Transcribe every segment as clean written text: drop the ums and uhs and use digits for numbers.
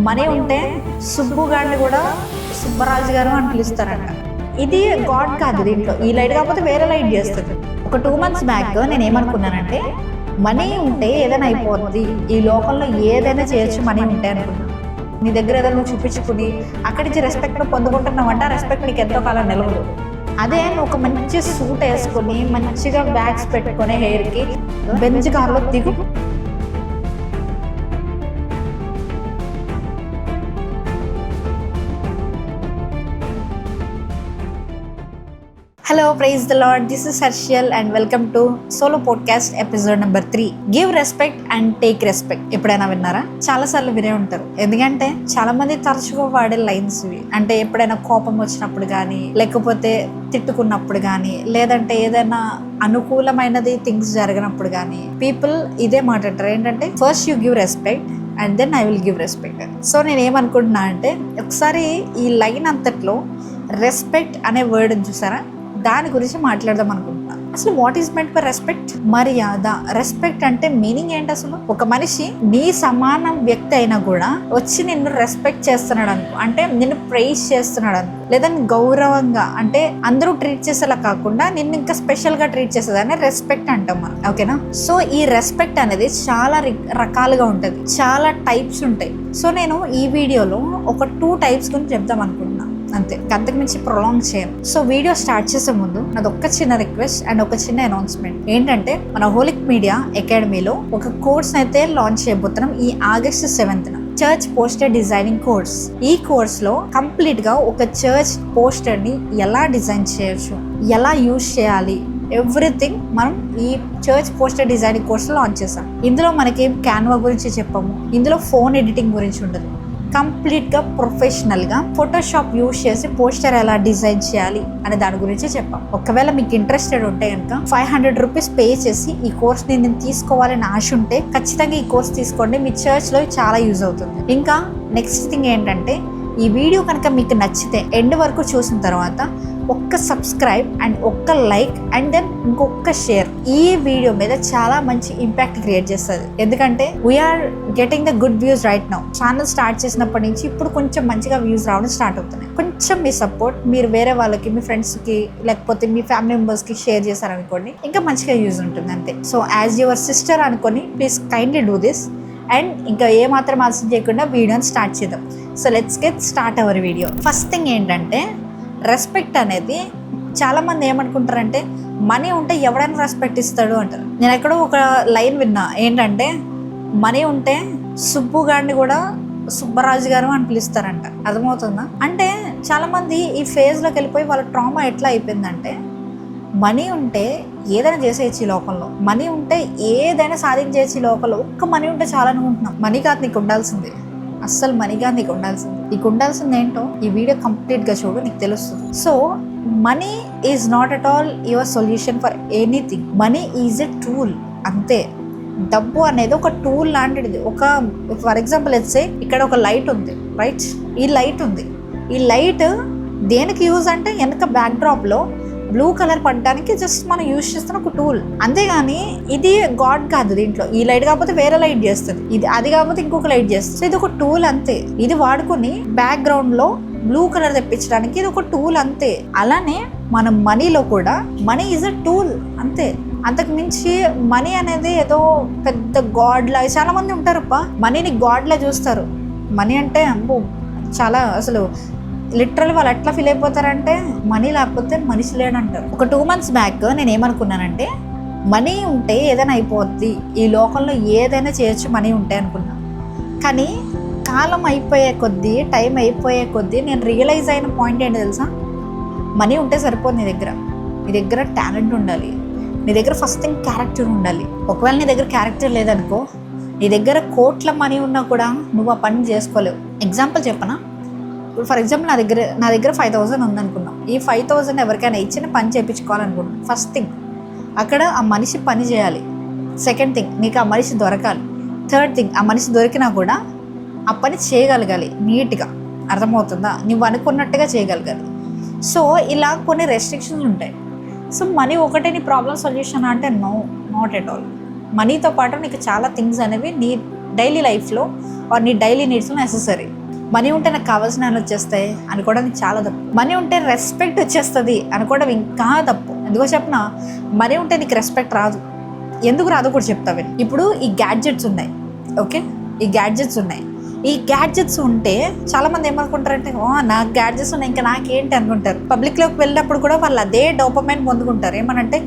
Money ఉంటే సుబ్బు గారిని కూడా సుబ్బరాజు గారు అని పిలుస్తారంట. ఇది గాడ్ కాదు, దీంట్లో ఈ లైట్ కాకపోతే వేరే లైట్ చేస్తుంది. ఒక 2 months బ్యాక్ నేను ఏమనుకున్నానంటే, మనీ ఉంటే ఏదైనా అయిపోద్ది, ఈ లోకంలో ఏదైనా చేయొచ్చు మనీ ఉంటే అనుకున్నాను. నీ దగ్గర ఏదైనా నువ్వు చూపించుకుని అక్కడి నుంచి రెస్పెక్ట్ పొందుకుంటున్నావంటే ఆ రెస్పెక్ట్ నీకు ఎంతో కాలం నిలవదు. అదే నువ్వు ఒక మంచి సూట్ వేసుకొని మంచిగా బ్యాగ్స్ పెట్టుకొని హెయిర్కి బెంజ్ కార్లో దిగు. Hello, praise the lord. This is Harshiel and welcome to solo podcast episode number 3. Give respect and take respect. ఎప్పుడైనా విన్నారా? చాలా సార్లు వినే ఉంటారు. ఎందుకంటే చాలా మంది తరచుగా వాడే లైన్స్ ఇవి. అంటే ఎప్పుడైనా కోపం వచ్చినప్పుడు కానీ, లేకపోతే తిట్టుకున్నప్పుడు కానీ, లేదంటే ఏదైనా అనుకూలమైనది థింగ్స్ జరిగినప్పుడు కానీ పీపుల్ ఇదే మాట్లాడతారు. ఏంటంటే, first you give respect and then I will give respect. So నేను ఏమనుకుంటున్నా అంటే, ఒకసారి ఈ లైన్ అంతట్లో రెస్పెక్ట్ అనే వర్డ్ చూసారా, దాని గురించి మాట్లాడదాం అనుకుంటున్నా. అసలు what is meant by respect? మర్యాద. రెస్పెక్ట్ అంటే మీనింగ్ ఏంటి? అసలు ఒక మనిషి నీ సమానం వ్యక్తి అయినా కూడా వచ్చి నిన్ను రెస్పెక్ట్ చేస్తున్నాడు అనుకో, అంటే నిన్ను ప్రైజ్ చేస్తున్నాడు అనుకో, లేదా గౌరవంగా, అంటే అందరూ ట్రీట్ చేసేలా కాకుండా నిన్ను ఇంకా స్పెషల్ గా ట్రీట్ చేసేదాన్ని రెస్పెక్ట్ అంటాం మనం. ఓకేనా? సో ఈ రెస్పెక్ట్ అనేది చాలా రకాలుగా ఉంటుంది, చాలా టైప్స్ ఉంటాయి. సో నేను ఈ వీడియోలో ఒక 2 types గురించి చెప్దాం అనుకుంటున్నా, అంతే. అంతకు మించి ప్రొలాంగ్ చేయను. సో వీడియో స్టార్ట్ చేసే ముందు నాది ఒక చిన్న రిక్వెస్ట్ అండ్ ఒక చిన్న అనౌన్స్మెంట్. ఏంటంటే, మన హోలిక్ మీడియా అకాడమీలో ఒక కోర్స్ అయితే లాంచ్ చేయబోతున్నాం ఈ August 7th. Church poster designing course. ఈ కోర్స్ లో కంప్లీట్ గా ఒక చర్చ్ పోస్టర్ ని ఎలా డిజైన్ చేయొచ్చు, ఎలా యూజ్ చేయాలి, ఎవ్రీథింగ్ మనం ఈ చర్చ్ పోస్టర్ డిజైనింగ్ కోర్స్ లో లాంచ్ చేసాం. ఇందులో మనకి క్యాన్వా గురించి చెప్పాము, ఇందులో ఫోన్ ఎడిటింగ్ గురించి ఉండదు. కంప్లీట్గా ప్రొఫెషనల్గా ఫోటోషాప్ యూజ్ చేసి పోస్టర్ ఎలా డిజైన్ చేయాలి అనే దాని గురించి చెప్పాం. ఒకవేళ మీకు ఇంట్రెస్టెడ్ ఉంటే కనుక 500 rupees పే చేసి ఈ కోర్స్ని నేను తీసుకోవాలని ఆశ ఉంటే ఖచ్చితంగా ఈ కోర్స్ తీసుకోండి. మీ చర్చ్లో చాలా యూజ్ అవుతుంది. ఇంకా నెక్స్ట్ థింగ్ ఏంటంటే, ఈ వీడియో కనుక మీకు నచ్చితే ఎండ్ వరకు చూసిన తర్వాత ఒక్క సబ్స్క్రైబ్ అండ్ ఒక్క లైక్ అండ్ దెన్ ఇంకొక షేర్ ఈ వీడియో మీద చాలా మంచి ఇంపాక్ట్ క్రియేట్ చేస్తుంది. ఎందుకంటే we are getting the good views right now. Channel start చేసినప్పటి నుంచి ఇప్పుడు కొంచెం మంచిగా వ్యూస్ రావడం స్టార్ట్ అవుతున్నాయి. కొంచెం మీ సపోర్ట్ మీరు వేరే వాళ్ళకి, మీ ఫ్రెండ్స్కి, లేకపోతే మీ ఫ్యామిలీ మెంబర్స్కి షేర్ చేశారనుకోండి, ఇంకా మంచిగా యూజ్ ఉంటుంది అంతే. సో యాజ్ యువర్ సిస్టర్ అనుకొని please kindly do this. And ఇంకా ఏమాత్రం ఆలస్యం చేయకుండా వీడియోని స్టార్ట్ చేద్దాం. So let's get start our video. First thing ఏంటంటే, రెస్పెక్ట్ అనేది చాలామంది ఏమనుకుంటారంటే, మనీ ఉంటే ఎవడైనా రెస్పెక్ట్ ఇస్తాడు అంటారు. నేను ఎక్కడో ఒక లైన్ విన్నా, ఏంటంటే మనీ ఉంటే సుబ్బు గారిని కూడా సుబ్బరాజు గారు అని పిలుస్తారంట. అర్థమవుతుందా? అంటే చాలామంది ఈ ఫేజ్లోకి వెళ్ళిపోయి వాళ్ళ ట్రామా ఎట్లా అయిపోయిందంటే, మనీ ఉంటే ఏదైనా చేసేయచ్చు ఈ లోకంలో, మనీ ఉంటే ఏదైనా సాధించేయచ్చు ఈ లోకంలో, ఒక్క మనీ ఉంటే చాలా అనుకుంటున్నాం. మనీ కాదు నీకు ఉండాల్సింది, అస్సలు మనీ కాదు నీకు ఉండాల్సింది. నీకు ఉండాల్సింది ఏంటో ఈ వీడియో కంప్లీట్గా చూడు, నీకు తెలుస్తుంది. So money is not at all your solution for anything. Money is a tool, అంతే. డబ్బు అనేది ఒక టూల్ లాంటిది. ఒక ఫర్ ఎగ్జాంపుల్ అయితే ఇక్కడ ఒక లైట్ ఉంది, రైట్? ఈ లైట్ ఉంది. ఈ లైట్ దేనికి యూజ్ అంటే, వెనక బ్యాక్ డ్రాప్లో బ్లూ కలర్ పడడానికి జస్ట్ మనం యూజ్ చేస్తున్న ఒక టూల్, అంతేగాని ఇది గాడ్ కాదు. దీంట్లో ఈ లైట్ కాకపోతే వేరే లైట్ చేస్తుంది, ఇది అది కాకపోతే ఇంకొక లైట్ చేస్తుంది. ఇది ఒక టూల్ అంతే. ఇది వాడుకొని బ్యాక్ గ్రౌండ్ లో బ్లూ కలర్ తెప్పించడానికి ఇది ఒక టూల్ అంతే. అలానే మన మనీలో కూడా మనీ ఈజ్ అ టూల్, అంతే. అంతకు మించి మనీ అనేది ఏదో పెద్ద గాడ్ లా చాలా మంది ఉంటారు. మనీని గాడ్ లా చూస్తారు. మనీ అంటే అమ్మో చాలా, అసలు లిటరల్ వాళ్ళు ఎట్లా ఫీల్ అయిపోతారంటే, మనీ లేకపోతే మనిషి లేడంటారు. ఒక 2 months బ్యాక్ నేను ఏమనుకున్నానంటే, మనీ ఉంటే ఏదైనా అయిపోద్ది, ఈ లోకంలో ఏదైనా చేయొచ్చు మనీ ఉంటే అనుకున్నా. కానీ కాలం అయిపోయే కొద్దీ, టైం అయిపోయే కొద్దీ నేను రియలైజ్ అయిన పాయింట్ ఏంటి తెలుసా? మనీ ఉంటే సరిపోదు. నీ దగ్గర టాలెంట్ ఉండాలి. నీ దగ్గర ఫస్ట్ థింగ్ క్యారెక్టర్ ఉండాలి. ఒకవేళ నీ దగ్గర క్యారెక్టర్ లేదనుకో, నీ దగ్గర కోట్ల మనీ ఉన్నా కూడా నువ్వు ఆ పని చేసుకోలేవు. ఎగ్జాంపుల్ చెప్పనా? ఫర్ ఎగ్జాంపుల్ నా దగ్గర 5,000 ఉందనుకున్నాం. ఈ 5,000 ఎవరికైనా ఇచ్చిన పని చేయించుకోవాలనుకున్నాం. ఫస్ట్ థింగ్ అక్కడ ఆ మనిషి పని చేయాలి. సెకండ్ థింగ్ నీకు ఆ మనిషి దొరకాలి. థర్డ్ థింగ్ ఆ మనిషి దొరికినా కూడా ఆ పని చేయగలగాలి నీట్గా. అర్థమవుతుందా? నువ్వు అనుకున్నట్టుగా చేయగలగాలి. సో ఇలా కొన్ని రెస్ట్రిక్షన్స్ ఉంటాయి. సో మనీ ఒకటే నీ ప్రాబ్లం సొల్యూషన్ అంటే నో, నాట్ ఎట్ ఆల్. మనీతో పాటు నీకు చాలా థింగ్స్ అనేవి డైలీ లైఫ్లో ఆర్ నీ డైలీ నీడ్స్లో నెససరీ. మనీ ఉంటే నాకు కావాల్సిన వచ్చేస్తాయి అనుకోవడానికి చాలా తప్పు. మనీ ఉంటే రెస్పెక్ట్ వచ్చేస్తుంది అనుకోవడం ఇంకా తప్పు. ఎందుకో చెప్పిన, మనీ ఉంటే నీకు రెస్పెక్ట్ రాదు. ఎందుకు రాదో కూడా చెప్తావు. ఇప్పుడు ఈ గ్యాడ్జెట్స్ ఉన్నాయి, ఓకే, ఈ గ్యాడ్జెట్స్ ఉంటే చాలా మంది ఏమనుకుంటారంటే, నాకు గ్యాడ్జెట్స్ ఉన్నాయి ఇంకా నాకేంటి అనుకుంటారు. పబ్లిక్లోకి వెళ్ళినప్పుడు కూడా వాళ్ళు అదే డోపమైన్ పొందుకుంటారు. ఏమనంటే,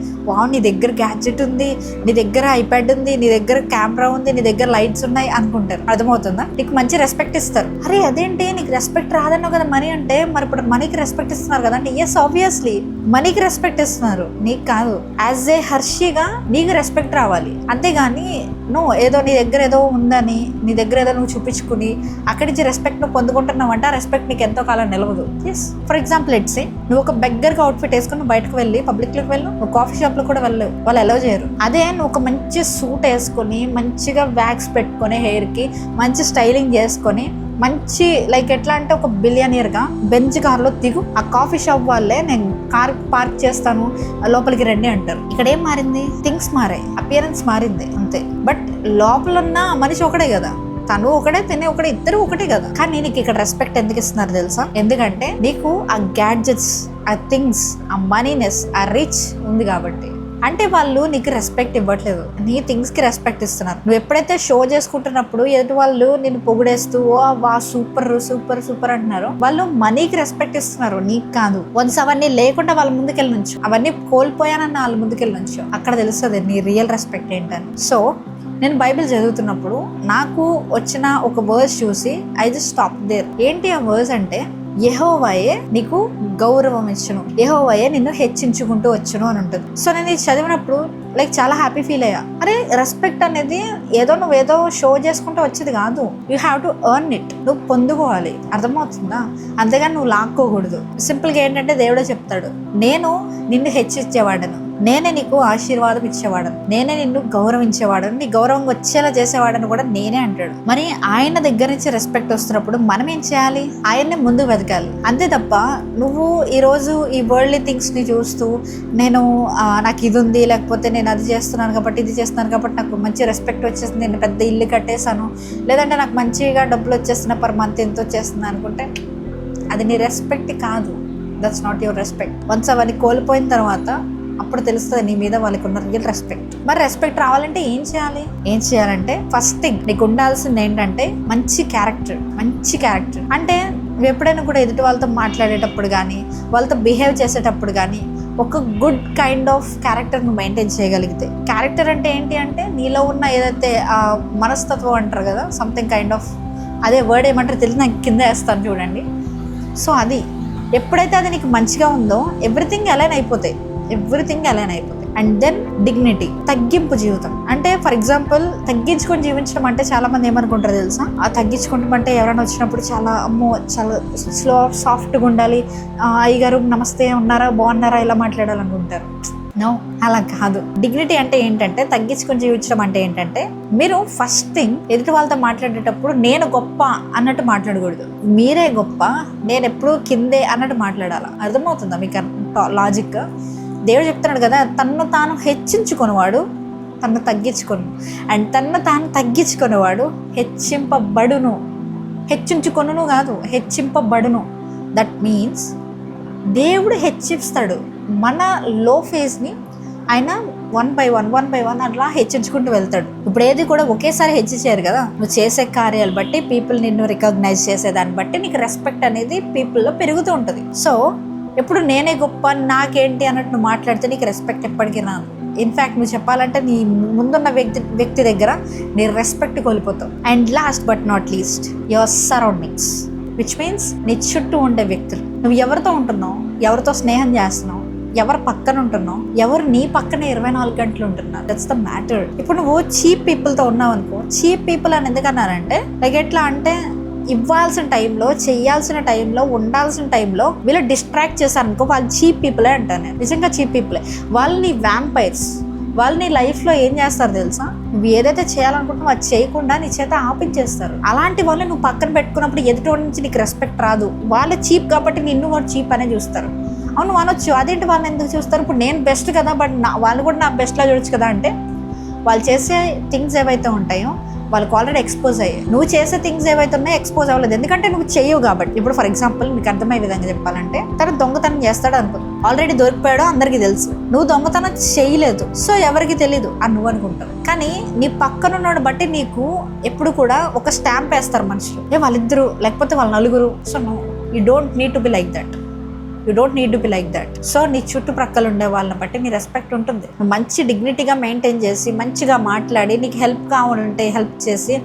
నీ దగ్గర గ్యాడ్జెట్ ఉంది, నీ దగ్గర ఐప్యాడ్ ఉంది, నీ దగ్గర కెమెరా ఉంది, నీ దగ్గర లైట్స్ ఉన్నాయి అనుకుంటారు. అర్థమవుతుందా? నీకు మంచి రెస్పెక్ట్ ఇస్తారు. అరే అదేంటి నీకు రెస్పెక్ట్ రాదన్నావు కదా మనీ అంటే, మరి ఇప్పుడు మనీకి రెస్పెక్ట్ ఇస్తున్నారు కదా అంటే, ఎస్ ఆబ్వియస్లీ మనీకి రెస్పెక్ట్ ఇస్తున్నారు, నీకు కాదు. యాజ్ ఏ హర్షిగా నీకు రెస్పెక్ట్ రావాలి, అంతేగాని ఏదో నీ దగ్గర ఏదో ఉందని, నీ దగ్గర ఏదో నువ్వు చూపించుకుని అక్కడి నుంచి రెస్పెక్ట్ నువ్వు పొందుకుంటున్నావు అంటే, ఆ రెస్పెక్ట్ నీకు ఎంతో కాలం నిలవదు. Yes, for example let's say నువ్వు ఒక బెగ్గర్గా అవుట్ఫిట్ వేసుకుని బయటకు వెళ్ళి పబ్లిక్లోకి వెళ్ళు, నువ్వు కాఫీ షాప్లో కూడా వెళ్ళవు, వాళ్ళు అలౌ చేయరు. అదే నువ్వు ఒక మంచి సూట్ వేసుకొని మంచిగా వ్యాక్స్ పెట్టుకొని హెయిర్కి మంచి స్టైలింగ్ చేసుకొని మంచి లైక్ ఎట్లా అంటే ఒక బిలియనియర్గా బెంచ్ కార్లో దిగు, ఆ కాఫీ షాప్ వాళ్ళే నేను కార్ పార్క్ చేస్తాను లోపలికి రండి అంటారు. ఇక్కడ ఏం మారింది? థింగ్స్ మారాయి, అపియరెన్స్ మారింది అంతే. బట్ లోపల ఉన్న మనిషి ఒకటే కదా, తను ఒకటే తినే ఒకటే, ఇద్దరు ఒకటే కదా. కానీ నీకు ఇక్కడ రెస్పెక్ట్ ఎందుకు ఇస్తున్నారు తెలుసా? ఎందుకంటే నీకు ఆ గ్యాడ్జెట్స్, ఆ థింగ్స్, ఆ మనీనెస్, ఆ రిచ్ ఉంది కాబట్టి. అంటే వాళ్ళు నీకు రెస్పెక్ట్ ఇవ్వట్లేదు, నీ థింగ్స్కి రెస్పెక్ట్ ఇస్తున్నారు. నువ్వు ఎప్పుడైతే షో చేసుకుంటున్నప్పుడు ఎదుటి వాళ్ళు నేను పొగిడేస్తూ వా సూపర్ సూపర్ సూపర్ అంటున్నారు, వాళ్ళు మనీకి రెస్పెక్ట్ ఇస్తున్నారు, నీకు కాదు. వన్స్ అవన్నీ లేకుండా వాళ్ళ ముందుకెళ్ళి నుంచు, అవన్నీ కోల్పోయానన్న వాళ్ళ ముందుకెళ్ళి నుంచు, అక్కడ తెలుస్తుంది నీ రియల్ రెస్పెక్ట్ ఏంటని. సో నేను బైబిల్ చదువుతున్నప్పుడు నాకు వచ్చిన ఒక వర్స్ చూసి ఐ జస్ట్ స్టాప్ దేర్. ఏంటి ఆ వర్స్ అంటే, యెహోవాయే నీకు గౌరవం ఇచ్చును, యెహోవాయే నిన్ను హెచ్చించుకుంటూ వచ్చును అని ఉంటుంది. సో నేను ఇది చదివినప్పుడు లైక్ చాలా హ్యాపీ ఫీల్ అయ్యా. అరే రెస్పెక్ట్ అనేది నువ్వేదో షో చేసుకుంటూ వచ్చేది కాదు, you have to earn it, నువ్వు పొందుకోవాలి. అర్థమవుతుందా? అంతేగాని నువ్వు లాక్కోకూడదు. సింపుల్గా ఏంటంటే దేవుడే చెప్తాడు, నేను నిన్ను హెచ్చించేవాడను, నేనే నీకు ఆశీర్వాదం ఇచ్చేవాడను, నేనే నిన్ను గౌరవించేవాడను, నీ గౌరవం వచ్చేలా చేసేవాడని కూడా నేనే అంటాడు. మరి ఆయన దగ్గర నుంచి రెస్పెక్ట్ వస్తున్నప్పుడు మనం ఏం చేయాలి? ఆయన్నే ముందుకు వెతకాలి, అంతే తప్ప నువ్వు ఈరోజు ఈ వరల్డ్లీ థింగ్స్ని చూస్తూ నాకు ఇది ఉంది, లేకపోతే నేను అది చేస్తున్నాను కాబట్టి ఇది చేస్తున్నాను కాబట్టి నాకు మంచి రెస్పెక్ట్ వచ్చేస్తుంది, నేను పెద్ద ఇల్లు కట్టేశాను, లేదంటే నాకు మంచిగా డబ్బులు వచ్చేస్తున్నా పర్ మంత్ ఎంత వచ్చేస్తుంది అనుకుంటే అది నీ రెస్పెక్ట్ కాదు. That's not your respect. Once అవన్నీ కోల్పోయిన తర్వాత అప్పుడు తెలుస్తుంది నీ మీద వాళ్ళకి ఉన్న రియల్ రెస్పెక్ట్. మరి రెస్పెక్ట్ రావాలంటే ఏం చేయాలంటే ఫస్ట్ థింగ్ నీకు ఉండాల్సింది ఏంటంటే మంచి క్యారెక్టర్. అంటే నువ్వు ఎప్పుడైనా కూడా ఎదుటి వాళ్ళతో మాట్లాడేటప్పుడు కానీ, వాళ్ళతో బిహేవ్ చేసేటప్పుడు కానీ ఒక గుడ్ కైండ్ ఆఫ్ క్యారెక్టర్ నువ్వు మెయింటైన్ చేయగలిగితే. క్యారెక్టర్ అంటే ఏంటి అంటే నీలో ఉన్న ఏదైతే మనస్తత్వం అంటారు కదా, సంథింగ్ కైండ్ ఆఫ్, అదే వర్డ్ ఏమంటారు తెలిసి నాకు కింద వేస్తాను చూడండి. సో అది ఎప్పుడైతే అది నీకు మంచిగా ఉందో ఎవ్రీథింగ్ అలైన్ అయిపోతాయి. అండ్ దెన్ డిగ్నిటీ, తగ్గింపు జీవితం. అంటే ఫర్ ఎగ్జాంపుల్ తగ్గించుకొని జీవించడం అంటే చాలా మంది ఏమనుకుంటారు తెలుసా, ఆ తగ్గించుకుంటాం అంటే ఎవరైనా వచ్చినప్పుడు చాలా చాలా సాఫ్ట్గా ఉండాలి, అయ్యగారు నమస్తే ఉన్నారా బాగున్నారా ఇలా మాట్లాడాలనుకుంటారు. నో, అలా కాదు. డిగ్నిటీ అంటే ఏంటంటే తగ్గించుకొని జీవించడం అంటే ఏంటంటే మీరు ఫస్ట్ థింగ్ ఎదుటి వాళ్ళతో మాట్లాడేటప్పుడు నేను గొప్ప అన్నట్టు మాట్లాడకూడదు, మీరే గొప్ప నేను ఎప్పుడూ కిందే అన్నట్టు మాట్లాడాలి. అర్థమవుతుందా మీకు లాజిక్? దేవుడు చెప్తున్నాడు కదా, తన్ను తాను హెచ్చించుకునేవాడు తన్ను తగ్గించుకొను, అండ్ తన్ను తాను తగ్గించుకునేవాడు హెచ్చింపబడును. హెచ్చించుకొను కాదు, హెచ్చింపబడును. దట్ మీన్స్ దేవుడు హెచ్చిస్తాడు మన లో ఫేజ్ని, ఆయన వన్ బై వన్ అట్లా హెచ్చించుకుంటూ వెళ్తాడు. ఇప్పుడు ఏది కూడా ఒకేసారి హెచ్చించారు కదా, నువ్వు చేసే కార్యాలు బట్టి పీపుల్ నిన్ను రికగ్నైజ్ చేసేదాన్ని బట్టి నీకు రెస్పెక్ట్ అనేది పీపుల్లో పెరుగుతూ ఉంటుంది. సో ఎప్పుడు నేనే గొప్ప నాకేంటి అన్నట్టు నువ్వు మాట్లాడితే నీకు రెస్పెక్ట్ ఎప్పటికీ రాదు. ఇన్ఫ్యాక్ట్ నువ్వు చెప్పాలంటే నీ ముందున్న వ్యక్తి దగ్గర నీ రెస్పెక్ట్ కోల్పోతావు. And last but not least your surroundings, which means నీ చుట్టూ ఉండే వ్యక్తులు. నువ్వు ఎవరితో ఉంటున్నావు, ఎవరితో స్నేహం చేస్తున్నావు, ఎవరు పక్కన ఉంటున్నావు, ఎవరు నీ పక్కన 24 గంటలు ఉంటున్నారు, దట్స్ ద మ్యాటర్. ఇప్పుడు నువ్వు చీప్ పీపుల్తో ఉన్నావు అనుకో, చీప్ పీపుల్ అని ఎందుకన్నారంటే లైక్ ఎట్లా అంటే ఇవ్వాల్సిన టైంలో, చేయాల్సిన టైంలో, ఉండాల్సిన టైంలో వీళ్ళు డిస్ట్రాక్ట్ చేశారనుకో, వాళ్ళు చీప్ పీపులే అంటాను నేను. నిజంగా చీప్ పీపులే. వాళ్ళని వ్యాంపైర్స్, వాళ్ళు నీ లైఫ్లో ఏం చేస్తారు తెలుసా, నువ్వు ఏదైతే చేయాలనుకుంటున్నావు అది చేయకుండా నీ చేత ఆపించేస్తారు. అలాంటి వాళ్ళు నువ్వు పక్కన పెట్టుకున్నప్పుడు ఎదుటి నుంచి నీకు రెస్పెక్ట్ రాదు. వాళ్ళు చీప్ కాబట్టి నిన్ను వాడు చీప్ అనే చూస్తారు. అవును అనొచ్చు, అదేంటి వాళ్ళని ఎందుకు చూస్తారు, ఇప్పుడు నేను బెస్ట్ కదా బట్ వాళ్ళు కూడా నా బెస్ట్లా చూడొచ్చు కదా అంటే, వాళ్ళు చేసే థింగ్స్ ఏవైతే ఉంటాయో వాళ్ళకి ఆల్రెడీ ఎక్స్పోజ్ అయ్యాయి. నువ్వు చేసే థింగ్స్ ఏవైతే ఉన్నాయో ఎక్స్పోజ్ అవ్వలేదు, ఎందుకంటే నువ్వు చేయవు కాబట్టి. ఇప్పుడు ఫర్ ఎగ్జాంపుల్ మీకు అర్థమయ్యే విధంగా చెప్పాలంటే, తను దొంగతనం చేస్తాడు అనుకో, ఆల్రెడీ దొరికిపోయాడో అందరికీ తెలుసు, నువ్వు దొంగతనం చేయలేదు, సో ఎవరికి తెలీదు అని నువ్వు అనుకుంటావు. కానీ నీ పక్కనున్నాడు బట్టి నీకు ఎప్పుడు కూడా ఒక స్టాంప్ వేస్తారు మనుషులు, వాళ్ళిద్దరు లేకపోతే వాళ్ళ నలుగురు. So no, you don't need to be like that. So నీ చుట్టుప్రక్కల ఉండే వాళ్ళని బట్టి నీ రెస్పెక్ట్ ఉంటుంది. మంచి డిగ్నిటీగా మెయింటైన్ చేసి, మంచిగా మాట్లాడి, నీకు హెల్ప్ కావాలంటే హెల్ప్ చేసి,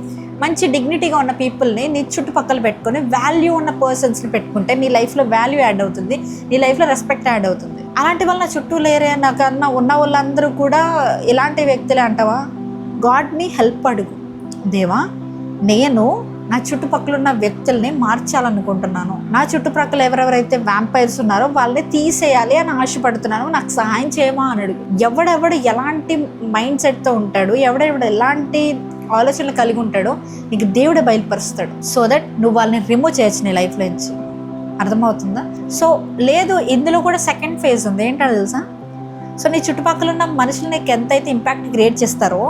మంచి డిగ్నిటీగా ఉన్న పీపుల్ని నీ చుట్టుపక్కల పెట్టుకొని, వాల్యూ ఉన్న పర్సన్స్ని పెట్టుకుంటే నీ లైఫ్లో వాల్యూ యాడ్ అవుతుంది, నీ లైఫ్లో రెస్పెక్ట్ యాడ్ అవుతుంది. అలాంటి వాళ్ళ చుట్టూ లేరే నాకన్నా ఉన్న వాళ్ళందరూ కూడా ఇలాంటి వ్యక్తులే అంటావా? గాడ్ని హెల్ప్ అడుగు, దేవా నేను నా చుట్టుపక్కల ఉన్న వ్యక్తుల్ని మార్చాలనుకుంటున్నాను, నా చుట్టుపక్కల ఎవరెవరైతే వ్యాంపైర్స్ ఉన్నారో వాళ్ళని తీసేయాలి అని ఆశపడుతున్నాను, నాకు సహాయం చేయమా అని అడుగు. ఎవడెవడు ఎలాంటి మైండ్ సెట్తో ఉంటాడు, ఎవడెవడు ఎలాంటి ఆలోచనలు కలిగి ఉంటాడో నీకు దేవుడే బయలుపరుస్తాడు. సో దట్ నువ్వు వాళ్ళని రిమూవ్ చేయొచ్చు నీ లైఫ్లో నుంచి. అర్థమవుతుందా? సో లేదు, ఇందులో కూడా సెకండ్ ఫేజ్ ఉంది. ఏంటో తెలుసా? సో నీ చుట్టుపక్కల ఉన్న మనుషులు నీకు ఎంతైతే ఇంపాక్ట్ క్రియేట్ చేస్తారో,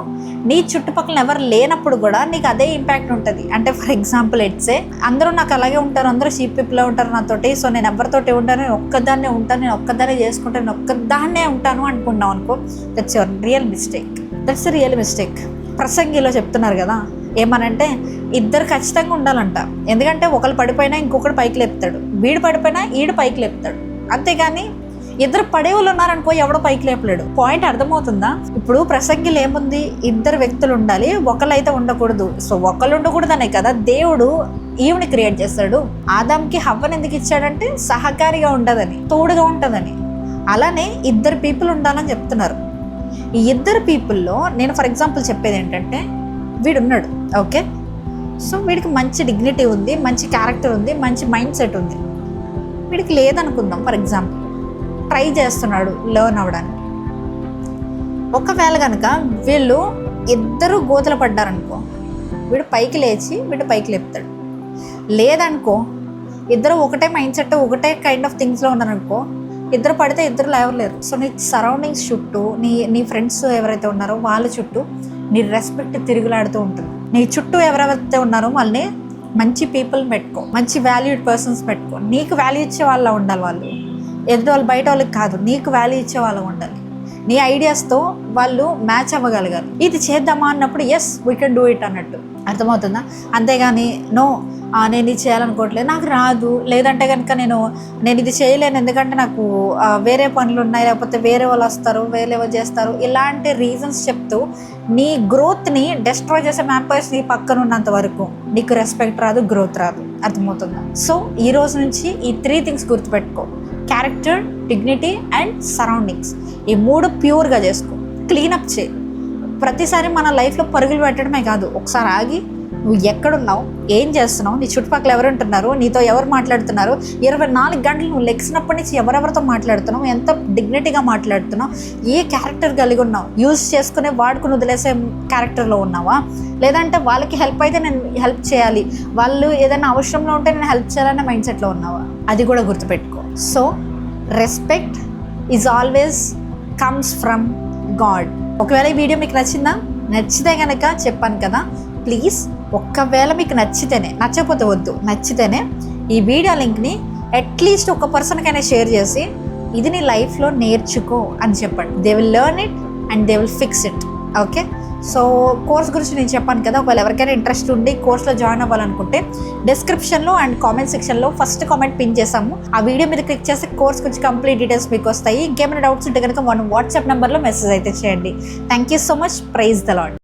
నీ చుట్టుపక్కల ఎవరు లేనప్పుడు కూడా నీకు అదే ఇంపాక్ట్ ఉంటుంది. అంటే ఫర్ ఎగ్జాంపుల్ ఎట్సే, అందరూ నాకు అలాగే ఉంటారు, అందరూ చీప్ పీపుల్ ఉంటారు నాతోటి, సో నేను ఎవరితోటి ఉంటాను, నేను ఒక్కదాన్నే ఉంటాను, నేను ఒక్కదాన్నే చేసుకుంటాను, నేను ఒక్కదాన్నే ఉంటాను అనుకున్నావు అనుకో, దట్స్ యువర్ రియల్ మిస్టేక్. ప్రసంగిలో చెప్తున్నారు కదా ఏమనంటే, ఇద్దరు ఖచ్చితంగా ఉండాలంట. ఎందుకంటే ఒకరు పడిపోయినా ఇంకొకటి పైకి లేపుతాడు, వీడు పడిపోయినా ఈడు పైకి లేపుతాడు. అంతేగాని ఇద్దరు పడేవాళ్ళు ఉన్నారనుకో, ఎవడో పైకి లేపలేడు. పాయింట్ అర్థమవుతుందా? ఇప్పుడు ప్రసంగిలో ఏముంది, ఇద్దరు వ్యక్తులు ఉండాలి, ఒకళ్ళైతే ఉండకూడదు. సో ఒకళ్ళు ఉండకూడదనే కదా దేవుడు ఈవిని క్రియేట్ చేస్తాడు. ఆదాంకి హవ్వని ఎందుకు ఇచ్చాడంటే సహకారిగా ఉండదని, తోడుగా ఉంటుందని. అలానే ఇద్దరు పీపుల్ ఉండాలని చెప్తున్నారు. ఈ ఇద్దరు పీపుల్లో నేను ఫర్ ఎగ్జాంపుల్ చెప్పేది ఏంటంటే, వీడున్నాడు ఓకే, సో వీడికి మంచి డిగ్నిటీ ఉంది, మంచి క్యారెక్టర్ ఉంది, మంచి మైండ్ సెట్ ఉంది. వీడికి లేదనుకుందాం, ఫర్ ఎగ్జాంపుల్ ట్రై చేస్తున్నాడు లెర్న్ అవ్వడానికి. ఒకవేళ కనుక వీళ్ళు ఇద్దరు గోతులు పడ్డారనుకో, వీడు పైకి లేచి వీడు పైకి లేపుతాడు. లేదనుకో, ఇద్దరు ఒకటే మైండ్ సెట్, ఒకటే కైండ్ ఆఫ్ థింగ్స్లో ఉన్నారనుకో, ఇద్దరు పడితే ఇద్దరు లేవలేరు. సో నీ సరౌండింగ్స్ చుట్టూ, నీ ఫ్రెండ్స్ ఎవరైతే ఉన్నారో వాళ్ళ చుట్టూ నీ రెస్పెక్ట్ తిరుగులాడుతూ ఉంటుంది. నీ చుట్టూ ఎవరెవరైతే ఉన్నారో వాళ్ళని మంచి పీపుల్ని పెట్టుకో, మంచి వాల్యూడ్ పర్సన్స్ పెట్టుకో. నీకు వాల్యూ ఇచ్చే వాళ్ళ ఉండాలి వాళ్ళు, ఎదుటి వాళ్ళు బయట వాళ్ళకి కాదు, నీకు వాల్యూ ఇచ్చే వాళ్ళు ఉండాలి. నీ ఐడియాస్తో వాళ్ళు మ్యాచ్ అవ్వగలగాలి. ఇది చేద్దామా అన్నప్పుడు yes we can do it అన్నట్టు. అర్థమవుతుందా? అంతేగాని నో నేను ఇది చేయాలనుకోవట్లేదు, నాకు రాదు, లేదంటే కనుక నేను ఇది చేయలేను ఎందుకంటే నాకు వేరే పనులు ఉన్నాయి, లేకపోతే వేరే వాళ్ళు వస్తారు, వేరే వాళ్ళు చేస్తారు, ఇలాంటి రీజన్స్ చెప్తూ నీ గ్రోత్ని డిస్ట్రాయ్ చేసే మ్యాంపర్స్ నీ పక్కన ఉన్నంత వరకు నీకు రెస్పెక్ట్ రాదు, గ్రోత్ రాదు. అర్థమవుతుందా? సో ఈ రోజు నుంచి ఈ 3 థింగ్స్ గుర్తుపెట్టుకో: క్యారెక్టర్, డిగ్నిటీ అండ్ సరౌండింగ్స్. ఈ 3 ప్యూర్గా చేసుకో, క్లీనప్ చేయి. ప్రతిసారి మన లైఫ్లో పరుగులు పెట్టడమే కాదు, ఒకసారి ఆగి నువ్వు ఎక్కడున్నావు, ఏం చేస్తున్నావు, నీ చుట్టుపక్కల ఎవరు ఉంటున్నారు, నీతో ఎవరు మాట్లాడుతున్నారు, 24 గంటలు నువ్వు లెగ్సినప్పటి నుంచి ఎవరెవరితో మాట్లాడుతున్నావు, ఎంత డిగ్నిటీగా మాట్లాడుతున్నావు, ఏ క్యారెక్టర్ కలిగి ఉన్నావు, యూజ్ చేసుకునే వాడుకుని వదిలేసే క్యారెక్టర్లో ఉన్నావా, లేదంటే వాళ్ళకి హెల్ప్ అయితే నేను హెల్ప్ చేయాలి, వాళ్ళు ఏదైనా అవసరంలో ఉంటే నేను హెల్ప్ చేయాలనే మైండ్ సెట్లో ఉన్నావా, అది కూడా గుర్తుపెట్టుకో. So respect is always comes from God. ఒకవేళ ఈ వీడియో మీకు నచ్చితే కనుక చెప్పాను కదా, ప్లీజ్ ఒక్కవేళ మీకు నచ్చితేనే, నచ్చకపోతే వద్దు, నచ్చితేనే ఈ వీడియో లింక్ని అట్లీస్ట్ ఒక పర్సన్కైనా షేర్ చేసి ఇది నీ లైఫ్లో నేర్చుకో అని చెప్పండి. They will learn it and they will fix it. Okay, so course గురించి నేను చెప్పాను కదా, ఒకవేళ ఎవరికైనా ఇంట్రెస్ట్ ఉండి కోర్స్లో జాయిన్ అవ్వాలనుకుంటే డిస్క్రిప్షన్లో అండ్ కామెంట్ సెక్షన్లో ఫస్ట్ కామెంట్ పిన్ చేసాము. ఆ వీడియో మీద క్లిక్ చేస్తే కోర్స్ గురించి కంప్లీట్ డీటెయిల్స్ మీకు వస్తాయి. ఇంకేమైనా డౌట్స్ ఉంటే కనుక మన వాట్సాప్ నెంబర్లో మెసేజ్ అయితే చేయండి. Thank you so much. Praise the lord.